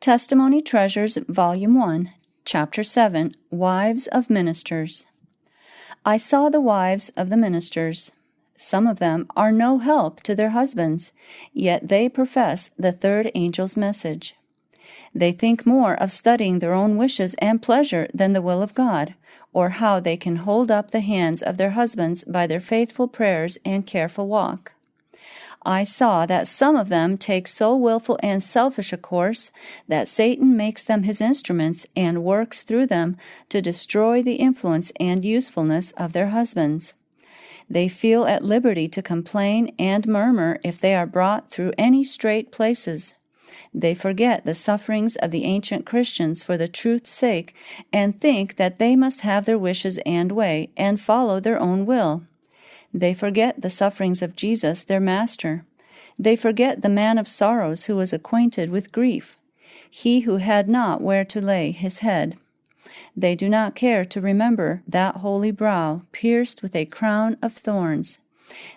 Testimony Treasures, Volume 1, Chapter 7, Wives of Ministers. I saw the wives of the ministers. Some of them are no help to their husbands, yet they profess the third angel's message. They think more of studying their own wishes and pleasure than the will of God, or how they can hold up the hands of their husbands by their faithful prayers and careful walk. I saw that some of them take so willful and selfish a course that Satan makes them his instruments and works through them to destroy the influence and usefulness of their husbands. They feel at liberty to complain and murmur if they are brought through any strait places. They forget the sufferings of the ancient Christians for the truth's sake and think that they must have their wishes and way and follow their own will. They forget the sufferings of Jesus, their Master. They forget the man of sorrows who was acquainted with grief, he who had not where to lay his head. They do not care to remember that holy brow pierced with a crown of thorns.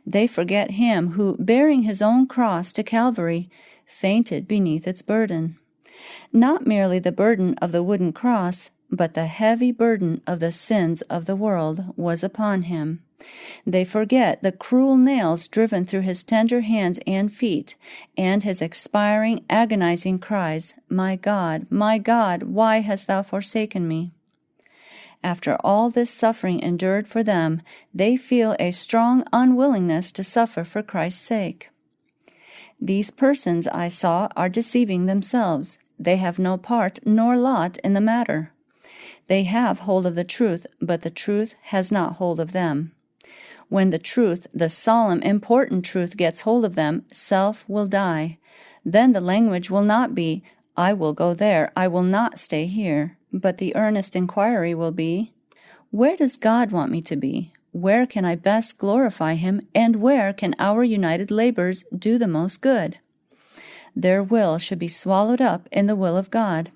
They forget him who, bearing his own cross to Calvary, fainted beneath its burden. Not merely the burden of the wooden cross, but the heavy burden of the sins of the world was upon him. They forget the cruel nails driven through his tender hands and feet, and his expiring, agonizing cries, my God, why hast thou forsaken me?" After all this suffering endured for them, they feel a strong unwillingness to suffer for Christ's sake. These persons, I saw, are deceiving themselves. They have no part nor lot in the matter. They have hold of the truth, but the truth has not hold of them. When the truth, the solemn, important truth, gets hold of them, self will die. Then the language will not be, I will go there, I will not stay here, but the earnest inquiry will be, where does God want me to be? Where can I best glorify Him, and where can our united labors do the most good? Their will should be swallowed up in the will of God.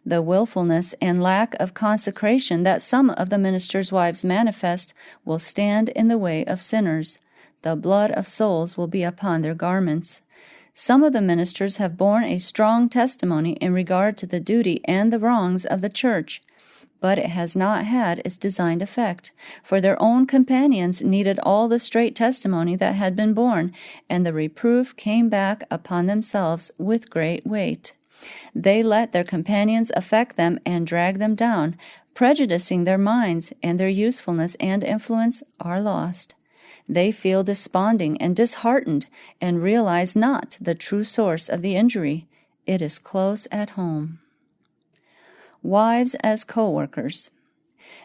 The willfulness and lack of consecration that some of the ministers' wives manifest will stand in the way of sinners. The blood of souls will be upon their garments. Some of the ministers have borne a strong testimony in regard to the duty and the wrongs of the church, but it has not had its designed effect, for their own companions needed all the straight testimony that had been borne, and the reproof came back upon themselves with great weight. They let their companions affect them and drag them down, prejudicing their minds, and their usefulness and influence are lost. They feel desponding and disheartened, and realize not the true source of the injury. It is close at home. Wives as co-workers.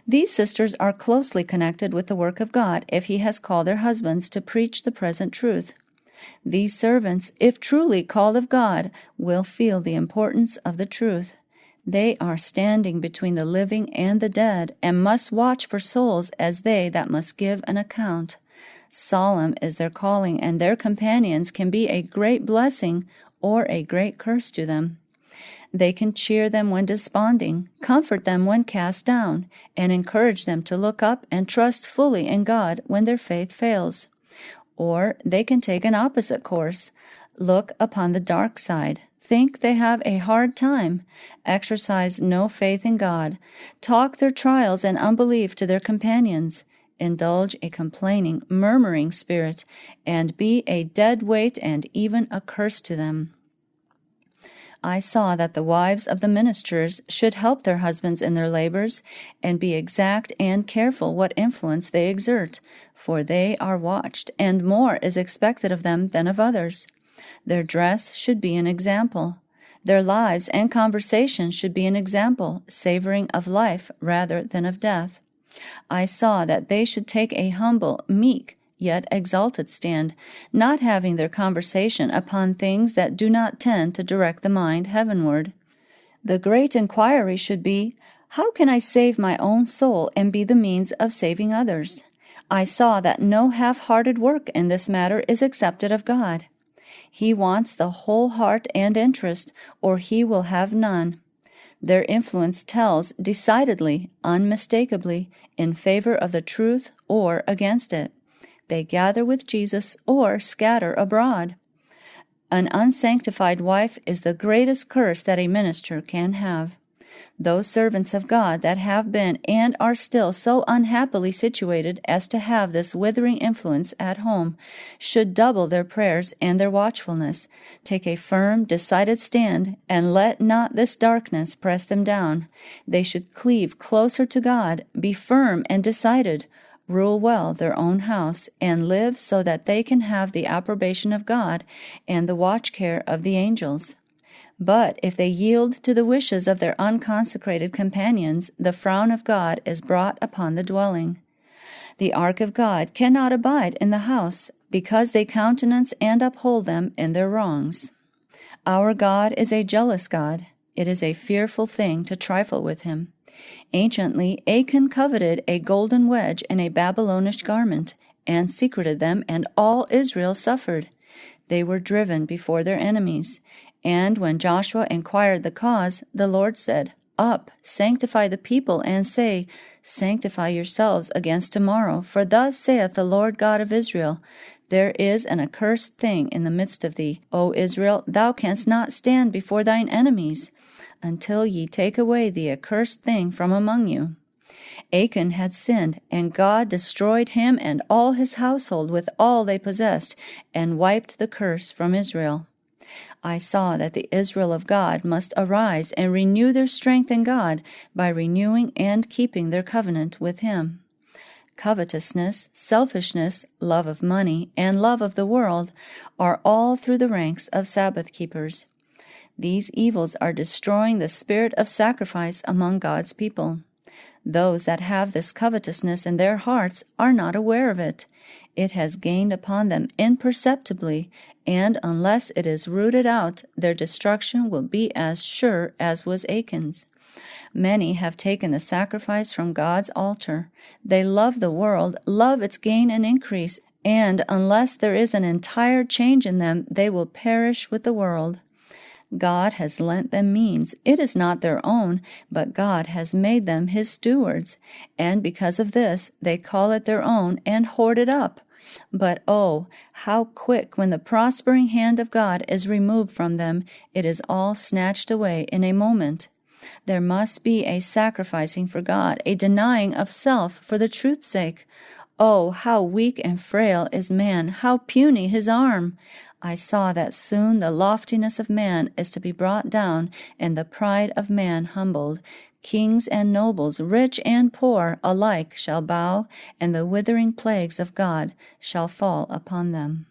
These sisters are closely connected with the work of God if He has called their husbands to preach the present truth. These servants, if truly called of God, will feel the importance of the truth. They are standing between the living and the dead, and must watch for souls as they that must give an account. Solemn is their calling, and their companions can be a great blessing or a great curse to them. They can cheer them when desponding, comfort them when cast down, and encourage them to look up and trust fully in God when their faith fails. Or they can take an opposite course, look upon the dark side, think they have a hard time, exercise no faith in God, talk their trials and unbelief to their companions, indulge a complaining, murmuring spirit, and be a dead weight and even a curse to them. I saw that the wives of the ministers should help their husbands in their labors, and be exact and careful what influence they exert, for they are watched, and more is expected of them than of others. Their dress should be an example. Their lives and conversation should be an example, savoring of life rather than of death. I saw that they should take a humble, meek, yet exalted stand, not having their conversation upon things that do not tend to direct the mind heavenward. The great inquiry should be, how can I save my own soul and be the means of saving others? I saw that no half-hearted work in this matter is accepted of God. He wants the whole heart and interest, or He will have none. Their influence tells decidedly, unmistakably, in favor of the truth or against it. They gather with Jesus or scatter abroad. An unsanctified wife is the greatest curse that a minister can have. Those servants of God that have been and are still so unhappily situated as to have this withering influence at home should double their prayers and their watchfulness, take a firm, decided stand, and let not this darkness press them down. They should cleave closer to God, be firm and decided, rule well their own house, and live so that they can have the approbation of God and the watch care of the angels. But if they yield to the wishes of their unconsecrated companions, the frown of God is brought upon the dwelling. The ark of God cannot abide in the house, because they countenance and uphold them in their wrongs. Our God is a jealous God. It is a fearful thing to trifle with him. Anciently, Achan coveted a golden wedge in a Babylonish garment, and secreted them, and all Israel suffered. They were driven before their enemies. And when Joshua inquired the cause, the Lord said, Up, sanctify the people, and say, Sanctify yourselves against tomorrow, for thus saith the Lord God of Israel, There is an accursed thing in the midst of thee, O Israel, thou canst not stand before thine enemies, until ye take away the accursed thing from among you. Achan had sinned, and God destroyed him and all his household with all they possessed, and wiped the curse from Israel. I saw that the Israel of God must arise and renew their strength in God by renewing and keeping their covenant with Him. Covetousness, selfishness, love of money, and love of the world are all through the ranks of Sabbath keepers. These evils are destroying the spirit of sacrifice among God's people. Those that have this covetousness in their hearts are not aware of it. It has gained upon them imperceptibly, and unless it is rooted out, their destruction will be as sure as was Achan's. Many have taken the sacrifice from God's altar. They love the world, love its gain and increase, and unless there is an entire change in them, they will perish with the world. God has lent them means. It is not their own, but God has made them His stewards, and because of this, they call it their own and hoard it up. But oh, how quick when the prospering hand of God is removed from them, it is all snatched away in a moment. There must be a sacrificing for God, a denying of self for the truth's sake. Oh, how weak and frail is man, how puny his arm! I saw that soon the loftiness of man is to be brought down, and the pride of man humbled. Kings and nobles, rich and poor, alike shall bow, and the withering plagues of God shall fall upon them.